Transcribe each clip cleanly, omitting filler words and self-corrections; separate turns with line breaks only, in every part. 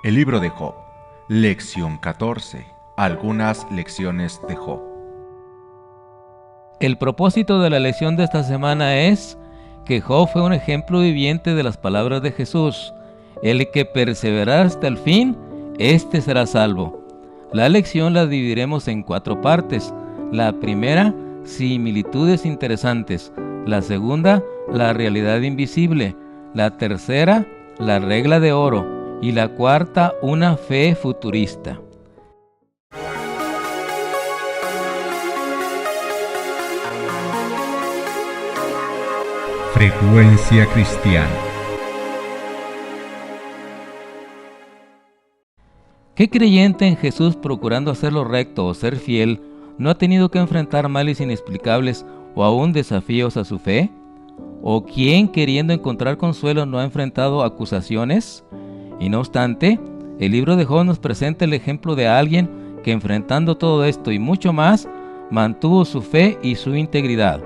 El libro de Job, lección 14. Algunas lecciones de Job.
El propósito de la lección de esta semana es que Job fue un ejemplo viviente de las palabras de Jesús. El que perseverará hasta el fin, éste será salvo. La lección la dividiremos en 4 partes. La primera, similitudes interesantes. La segunda, la realidad invisible. La tercera, la regla de oro. Y la cuarta, una fe futurista.
Frecuencia cristiana.
¿Qué creyente en Jesús procurando hacer lo recto o ser fiel no ha tenido que enfrentar males inexplicables o aún desafíos a su fe? ¿O quién queriendo encontrar consuelo no ha enfrentado acusaciones? Y no obstante, el libro de Job nos presenta el ejemplo de alguien que enfrentando todo esto y mucho más, mantuvo su fe y su integridad.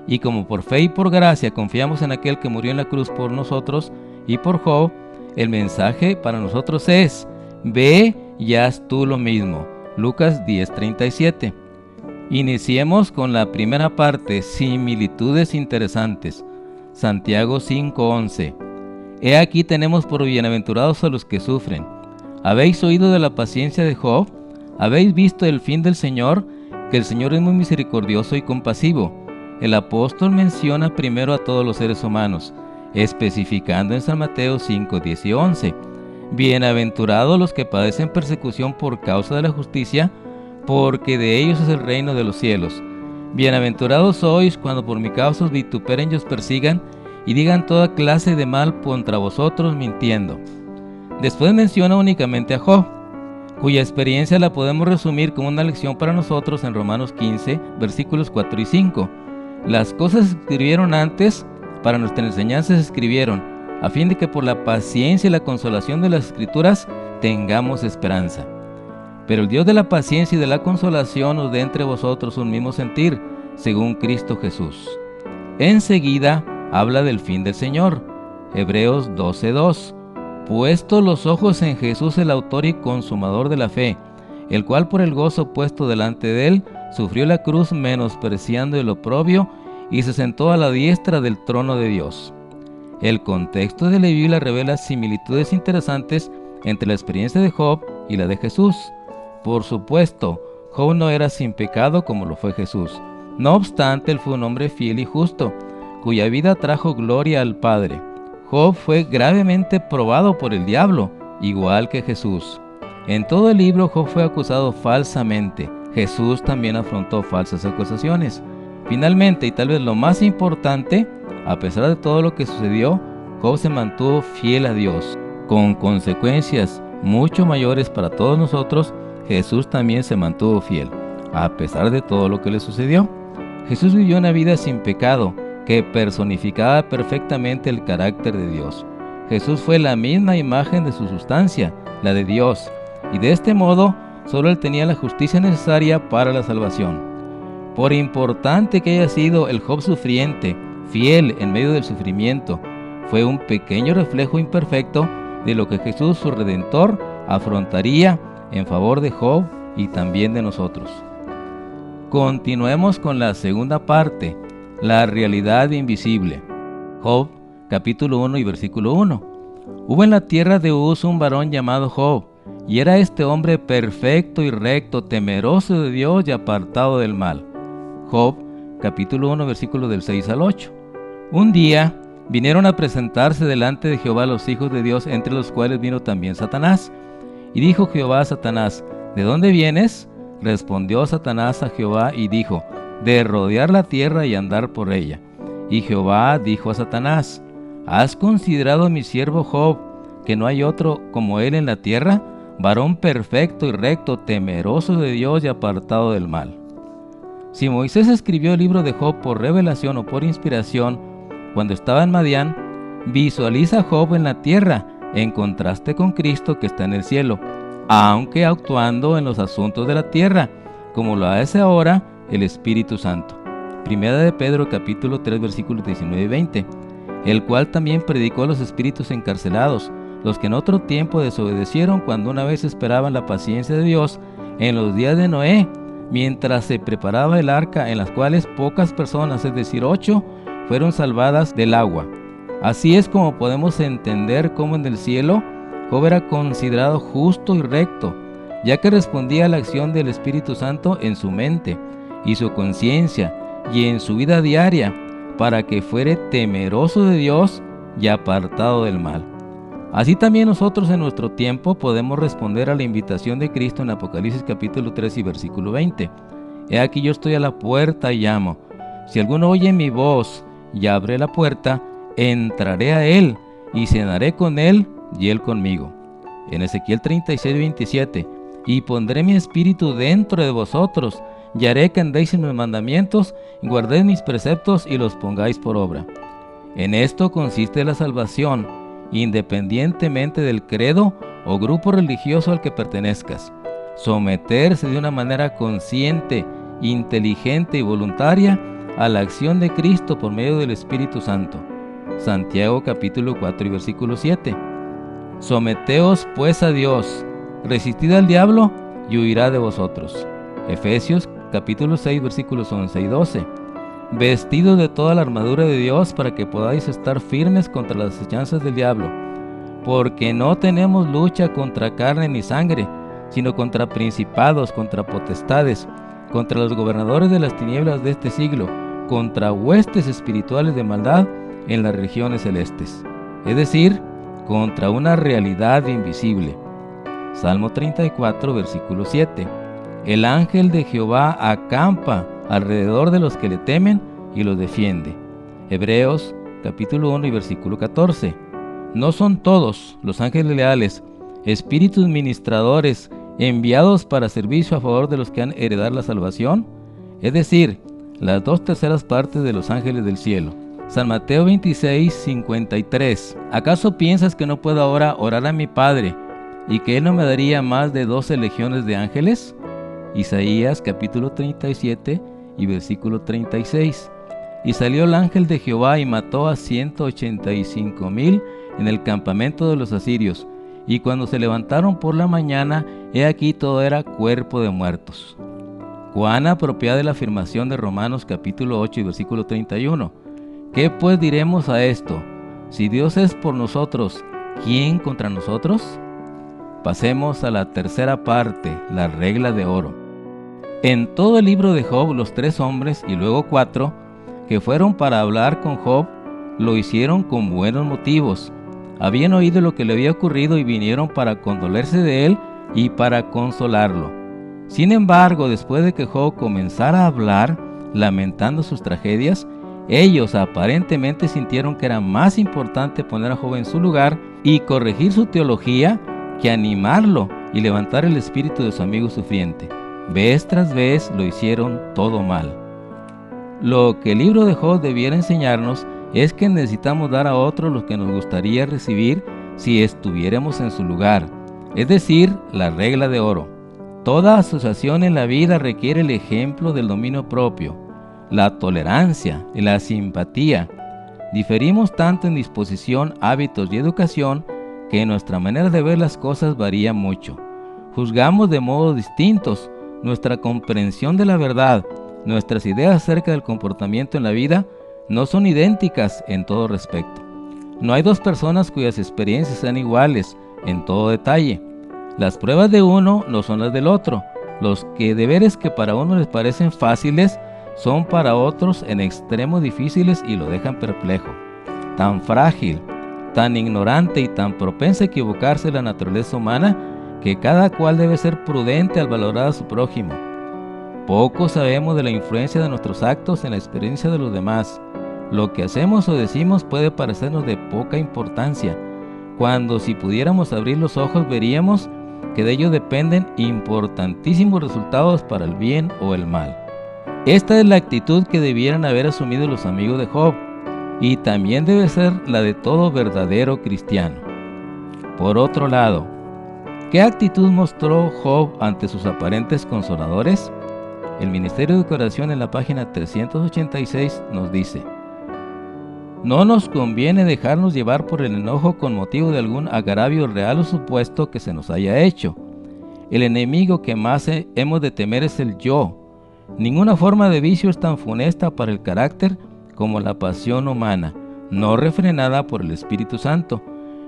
Y como por fe y por gracia confiamos en aquel que murió en la cruz por nosotros y por Job, el mensaje para nosotros es: ve y haz tú lo mismo. Lucas 10:37. Iniciemos con la primera parte, similitudes interesantes. Santiago 5:11. He aquí tenemos por bienaventurados a los que sufren. ¿Habéis oído de la paciencia de Job? ¿Habéis visto el fin del Señor? Que el Señor es muy misericordioso y compasivo. El apóstol menciona primero a todos los seres humanos, especificando en San Mateo 5:10 y 11. Bienaventurados los que padecen persecución por causa de la justicia, porque de ellos es el reino de los cielos. Bienaventurados sois cuando por mi causa os vituperen y os persigan, y digan toda clase de mal contra vosotros mintiendo. Después menciona únicamente a Job, cuya experiencia la podemos resumir como una lección para nosotros en Romanos 15, versículos 4 y 5. Las cosas se escribieron antes, para nuestra enseñanza se escribieron, a fin de que por la paciencia y la consolación de las Escrituras tengamos esperanza. Pero el Dios de la paciencia y de la consolación os dé entre vosotros un mismo sentir, según Cristo Jesús. Enseguida habla del fin del Señor. Hebreos 12:2. Puesto los ojos en Jesús, el autor y consumador de la fe, el cual por el gozo puesto delante de él, sufrió la cruz menospreciando el oprobio, y se sentó a la diestra del trono de Dios. El contexto de la Biblia revela similitudes interesantes entre la experiencia de Job y la de Jesús. Por supuesto, Job no era sin pecado como lo fue Jesús. No obstante, él fue un hombre fiel y justo, cuya vida trajo gloria al Padre. Job fue gravemente probado por el diablo, igual que Jesús. En todo el libro, Job fue acusado falsamente. Jesús también afrontó falsas acusaciones. Finalmente, y tal vez lo más importante, a pesar de todo lo que sucedió, Job se mantuvo fiel a Dios. Con consecuencias mucho mayores para todos nosotros, Jesús también se mantuvo fiel, a pesar de todo lo que le sucedió. Jesús vivió una vida sin pecado, que personificaba perfectamente el carácter de Dios. Jesús fue la misma imagen de su sustancia, la de Dios, y de este modo solo él tenía la justicia necesaria para la salvación. Por importante que haya sido el Job sufriente, fiel en medio del sufrimiento, fue un pequeño reflejo imperfecto de lo que Jesús, su Redentor, afrontaría en favor de Job y también de nosotros. Continuemos con la segunda parte, la realidad invisible. Job, capítulo 1 y versículo 1. Hubo en la tierra de Uz un varón llamado Job, y era este hombre perfecto y recto, temeroso de Dios y apartado del mal. Job, capítulo 1, versículos del 6 al 8. Un día vinieron a presentarse delante de Jehová los hijos de Dios, entre los cuales vino también Satanás. Y dijo Jehová a Satanás: ¿de dónde vienes? Respondió Satanás a Jehová y dijo: de rodear la tierra y andar por ella. Y Jehová dijo a Satanás: ¿has considerado a mi siervo Job, que no hay otro como él en la tierra, varón perfecto y recto, temeroso de Dios y apartado del mal? Si Moisés escribió el libro de Job por revelación o por inspiración, cuando estaba en Madián, visualiza a Job en la tierra, en contraste con Cristo que está en el cielo, aunque actuando en los asuntos de la tierra, como lo hace ahora el Espíritu Santo. Primera de Pedro capítulo 3 versículos 19 y 20. El cual también predicó a los espíritus encarcelados, los que en otro tiempo desobedecieron cuando una vez esperaban la paciencia de Dios en los días de Noé, mientras se preparaba el arca, en las cuales pocas personas, es decir, 8, fueron salvadas del agua. Así es como podemos entender cómo en el cielo Job era considerado justo y recto, ya que respondía a la acción del Espíritu Santo en su mente y su conciencia y en su vida diaria, para que fuere temeroso de Dios y apartado del mal. Así también nosotros en nuestro tiempo podemos responder a la invitación de Cristo en Apocalipsis capítulo 3 y versículo 20. He aquí yo estoy a la puerta y llamo. Si alguno oye mi voz y abre la puerta, entraré a él y cenaré con él y él conmigo. En Ezequiel 36, 27. Y pondré mi espíritu dentro de vosotros, y haré que andéis en mis mandamientos, y guardéis mis preceptos y los pongáis por obra. En esto consiste la salvación, independientemente del credo o grupo religioso al que pertenezcas. Someterse de una manera consciente, inteligente y voluntaria a la acción de Cristo por medio del Espíritu Santo. Santiago capítulo 4 y versículo 7. Someteos pues a Dios, resistid al diablo y huirá de vosotros. Efesios capítulo 6 versículos 11 y 12. Vestidos de toda la armadura de Dios para que podáis estar firmes contra las acechanzas del diablo, porque no tenemos lucha contra carne ni sangre, sino contra principados, contra potestades, contra los gobernadores de las tinieblas de este siglo, contra huestes espirituales de maldad en las regiones celestes, es decir, contra una realidad invisible. Salmo 34, versículo 7. El ángel de Jehová acampa alrededor de los que le temen y los defiende. Hebreos capítulo 1 y versículo 14. No son todos los ángeles leales espíritus ministradores enviados para servicio a favor de los que han heredado la salvación, es decir, las 2/3 partes de los ángeles del cielo. San Mateo 26, 53. ¿Acaso piensas que no puedo ahora orar a mi Padre y que Él no me daría más de 12 legiones de ángeles? Isaías capítulo 37 y versículo 36. Y salió el ángel de Jehová y mató a 185,000 en el campamento de los asirios, y cuando se levantaron por la mañana, he aquí todo era cuerpo de muertos. Cuán apropiada es la afirmación de Romanos capítulo 8 y versículo 31. ¿Qué pues diremos a esto? Si Dios es por nosotros, ¿quién contra nosotros? Pasemos a la tercera parte, la regla de oro. En todo el libro de Job, los 3 hombres y luego 4 que fueron para hablar con Job, lo hicieron con buenos motivos. Habían oído lo que le había ocurrido y vinieron para condolerse de él y para consolarlo. Sin embargo, después de que Job comenzara a hablar, lamentando sus tragedias, ellos aparentemente sintieron que era más importante poner a Job en su lugar y corregir su teología que animarlo y levantar el espíritu de su amigo sufriente. Vez tras vez lo hicieron todo mal. Lo que el libro de Job debiera enseñarnos es que necesitamos dar a otros lo que nos gustaría recibir si estuviéramos en su lugar, es decir, la regla de oro. Toda asociación en la vida requiere el ejemplo del dominio propio, la tolerancia y la simpatía. Diferimos tanto en disposición, hábitos y educación que nuestra manera de ver las cosas varía mucho. Juzgamos de modos distintos. Nuestra comprensión de la verdad, nuestras ideas acerca del comportamiento en la vida no son idénticas en todo respecto. No hay 2 personas cuyas experiencias sean iguales en todo detalle. Las pruebas de uno no son las del otro. Los deberes que para uno les parecen fáciles son para otros en extremo difíciles y lo dejan perplejo. Tan frágil, tan ignorante y tan propensa a equivocarse la naturaleza humana que cada cual debe ser prudente al valorar a su prójimo. Poco sabemos de la influencia de nuestros actos en la experiencia de los demás. Lo que hacemos o decimos puede parecernos de poca importancia, cuando si pudiéramos abrir los ojos veríamos que de ello dependen importantísimos resultados para el bien o el mal. Esta es la actitud que debieran haber asumido los amigos de Job, y también debe ser la de todo verdadero cristiano. Por otro lado, ¿qué actitud mostró Job ante sus aparentes consoladores? El Ministerio de Educación en la página 386 nos dice: No nos conviene dejarnos llevar por el enojo con motivo de algún agravio real o supuesto que se nos haya hecho. El enemigo que más hemos de temer es el yo. Ninguna forma de vicio es tan funesta para el carácter como la pasión humana, no refrenada por el Espíritu Santo.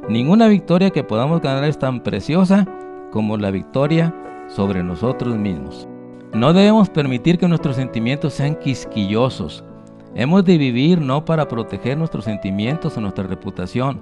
Ninguna victoria que podamos ganar es tan preciosa como la victoria sobre nosotros mismos. No debemos permitir que nuestros sentimientos sean quisquillosos. Hemos de vivir no para proteger nuestros sentimientos o nuestra reputación,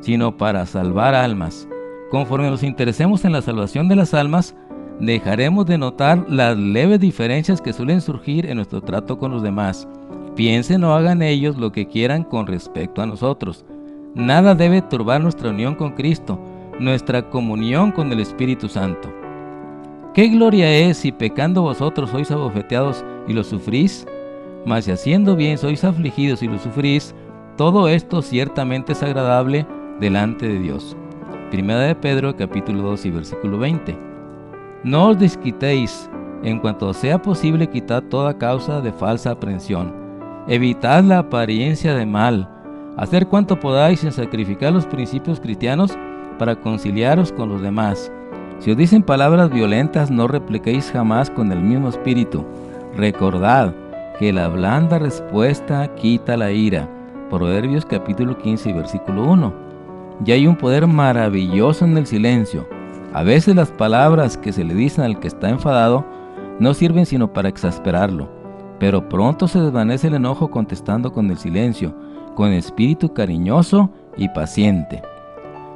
sino para salvar almas. Conforme nos interesemos en la salvación de las almas, dejaremos de notar las leves diferencias que suelen surgir en nuestro trato con los demás. Piensen o hagan ellos lo que quieran con respecto a nosotros. Nada debe turbar nuestra unión con Cristo, nuestra comunión con el Espíritu Santo. ¿Qué gloria es si pecando vosotros sois abofeteados y lo sufrís? Mas si haciendo bien sois afligidos y lo sufrís, todo esto ciertamente es agradable delante de Dios. Primera de Pedro, capítulo 2 y versículo 20. No os desquitéis, en cuanto sea posible quitad toda causa de falsa aprensión. Evitad la apariencia de mal, hacer cuanto podáis en sacrificar los principios cristianos para conciliaros con los demás. Si os dicen palabras violentas, no repliquéis jamás con el mismo espíritu. Recordad que la blanda respuesta quita la ira. Proverbios capítulo 15 y versículo 1. Y hay un poder maravilloso en el silencio. A veces las palabras que se le dicen al que está enfadado no sirven sino para exasperarlo, pero pronto se desvanece el enojo contestando con el silencio, con espíritu cariñoso y paciente.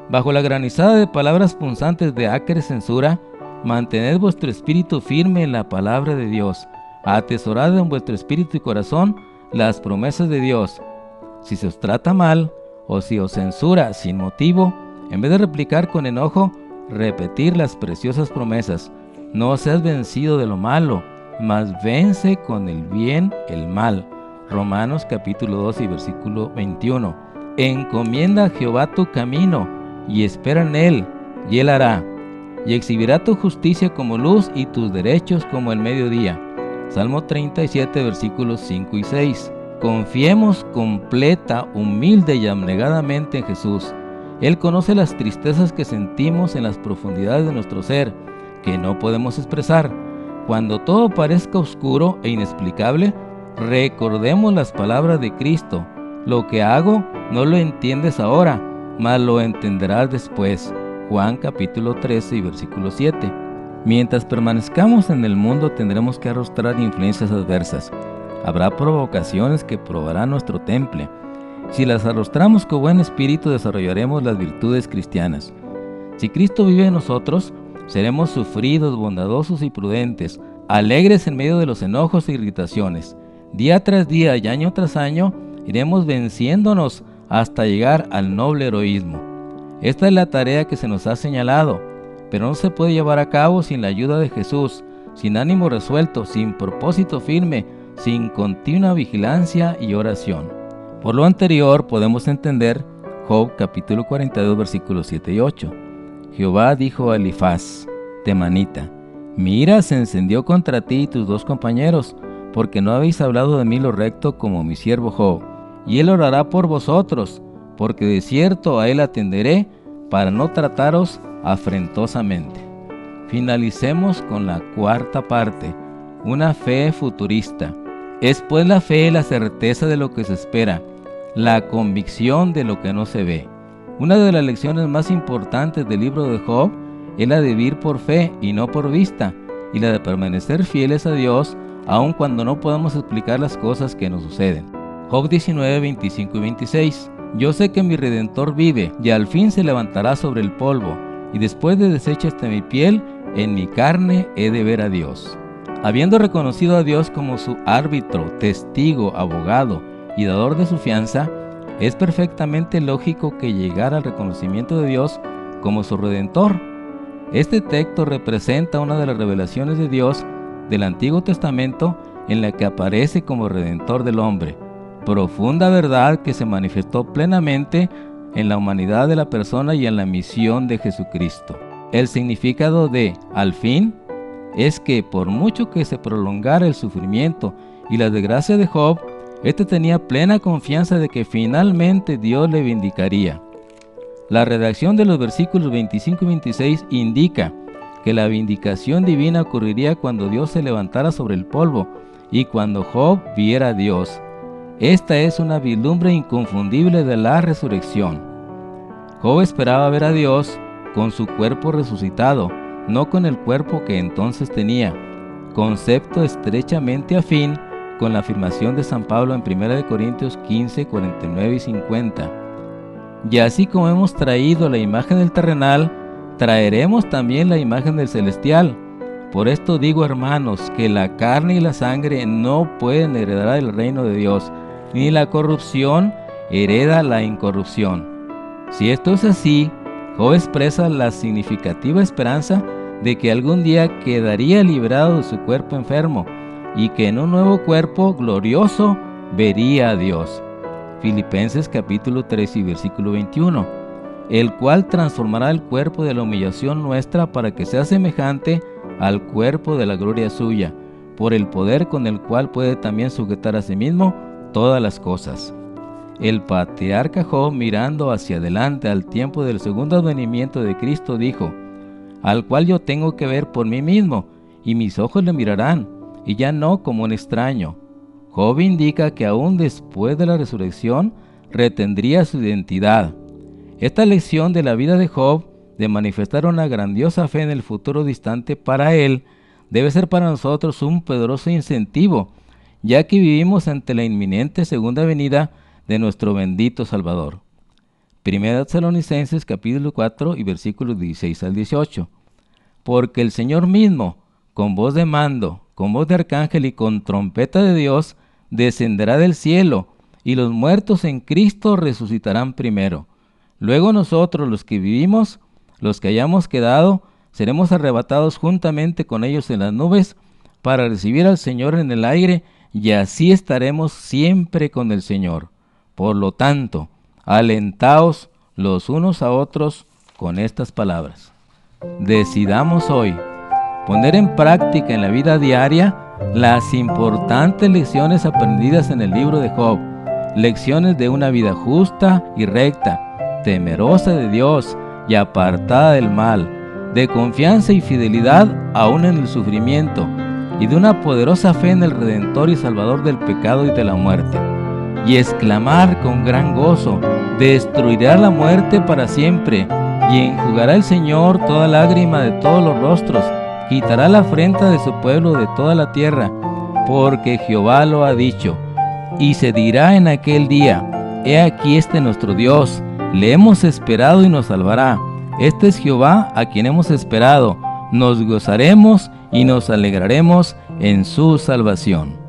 Bajo la granizada de palabras punzantes de acre censura, mantened vuestro espíritu firme en la palabra de Dios. Atesorad en vuestro espíritu y corazón las promesas de Dios. Si se os trata mal, o si os censura sin motivo, en vez de replicar con enojo, repetir las preciosas promesas. No seas vencido de lo malo, mas vence con el bien el mal. Romanos capítulo 2 y versículo 21. Encomienda a Jehová tu camino, y espera en él, y él hará. Y exhibirá tu justicia como luz y tus derechos como el mediodía. Salmo 37, versículos 5 y 6. Confiemos completa, humilde y abnegadamente en Jesús. Él conoce las tristezas que sentimos en las profundidades de nuestro ser, que no podemos expresar. Cuando todo parezca oscuro e inexplicable, recordemos las palabras de Cristo. Lo que hago no lo entiendes ahora, mas lo entenderás después. Juan capítulo 13 y versículo 7. Mientras permanezcamos en el mundo tendremos que arrostrar influencias adversas. Habrá provocaciones que probarán nuestro temple. Si las arrostramos con buen espíritu, desarrollaremos las virtudes cristianas. Si Cristo vive en nosotros, seremos sufridos, bondadosos y prudentes, alegres en medio de los enojos e irritaciones. Día tras día y año tras año, iremos venciéndonos hasta llegar al noble heroísmo. Esta es la tarea que se nos ha señalado, pero no se puede llevar a cabo sin la ayuda de Jesús, sin ánimo resuelto, sin propósito firme, sin continua vigilancia y oración. Por lo anterior podemos entender Job capítulo 42 versículos 7 y 8. Jehová dijo a Elifaz, temanita, mi ira se encendió contra ti y tus dos compañeros, porque no habéis hablado de mí lo recto como mi siervo Job, y él orará por vosotros, porque de cierto a él atenderé, para no trataros afrentosamente. Finalicemos con la cuarta parte, una fe futurista. Es pues la fe la certeza de lo que se espera, la convicción de lo que no se ve. Una de las lecciones más importantes del libro de Job es la de vivir por fe y no por vista, y la de permanecer fieles a Dios aun cuando no podamos explicar las cosas que nos suceden. Job 19, 25 y 26. Yo sé que mi Redentor vive, y al fin se levantará sobre el polvo, y después de deshecha esta mi piel, en mi carne he de ver a Dios. Habiendo reconocido a Dios como su árbitro, testigo, abogado y dador de su fianza, es perfectamente lógico que llegara al reconocimiento de Dios como su Redentor. Este texto representa una de las revelaciones de Dios del Antiguo Testamento en la que aparece como Redentor del hombre, profunda verdad que se manifestó plenamente en la humanidad de la persona y en la misión de Jesucristo. El significado de al fin es que por mucho que se prolongara el sufrimiento y la desgracia de Job, Este tenía plena confianza de que finalmente Dios le vindicaría. La redacción de los versículos 25 y 26 indica que la vindicación divina ocurriría cuando Dios se levantara sobre el polvo y cuando Job viera a Dios. Esta es una vislumbre inconfundible de la resurrección. Job esperaba ver a Dios con su cuerpo resucitado, no con el cuerpo que entonces tenía, concepto estrechamente afín con la afirmación de San Pablo en 1 Corintios 15, 49 y 50. Y así como hemos traído la imagen del terrenal, traeremos también la imagen del celestial. Por esto digo, hermanos, que la carne y la sangre no pueden heredar el reino de Dios, ni la corrupción hereda la incorrupción. Si esto es así, Job expresa la significativa esperanza de que algún día quedaría liberado de su cuerpo enfermo y que en un nuevo cuerpo glorioso vería a Dios. Filipenses capítulo 3 y versículo 21, el cual transformará el cuerpo de la humillación nuestra para que sea semejante al cuerpo de la gloria suya, por el poder con el cual puede también sujetar a sí mismo todas las cosas. El patriarca Job, mirando hacia adelante al tiempo del segundo advenimiento de Cristo, dijo: al cual yo tengo que ver por mí mismo, y mis ojos le mirarán, y ya no como un extraño. Job indica que aún después de la resurrección retendría su identidad. Esta lección de la vida de Job, de manifestar una grandiosa fe en el futuro distante para él, debe ser para nosotros un poderoso incentivo, ya que vivimos ante la inminente segunda venida de nuestro bendito Salvador. 1 Tesalonicenses capítulo 4 y versículos 16 al 18. Porque el Señor mismo, con voz de mando, con voz de arcángel y con trompeta de Dios, descenderá del cielo, y los muertos en Cristo resucitarán primero. Luego nosotros, los que vivimos, los que hayamos quedado, seremos arrebatados juntamente con ellos en las nubes, para recibir al Señor en el aire, y así estaremos siempre con el Señor. Por lo tanto, alentaos los unos a otros con estas palabras. Decidamos hoy poner en práctica en la vida diaria las importantes lecciones aprendidas en el libro de Job, lecciones de una vida justa y recta, temerosa de Dios y apartada del mal, de confianza y fidelidad aún en el sufrimiento, y de una poderosa fe en el Redentor y Salvador del pecado y de la muerte. Y exclamar con gran gozo: destruirá la muerte para siempre, y enjugará el Señor toda lágrima de todos los rostros, quitará la afrenta de su pueblo de toda la tierra, porque Jehová lo ha dicho. Y se dirá en aquel día: he aquí nuestro Dios, le hemos esperado y nos salvará. Este es Jehová a quien hemos esperado, nos gozaremos y nos alegraremos en su salvación.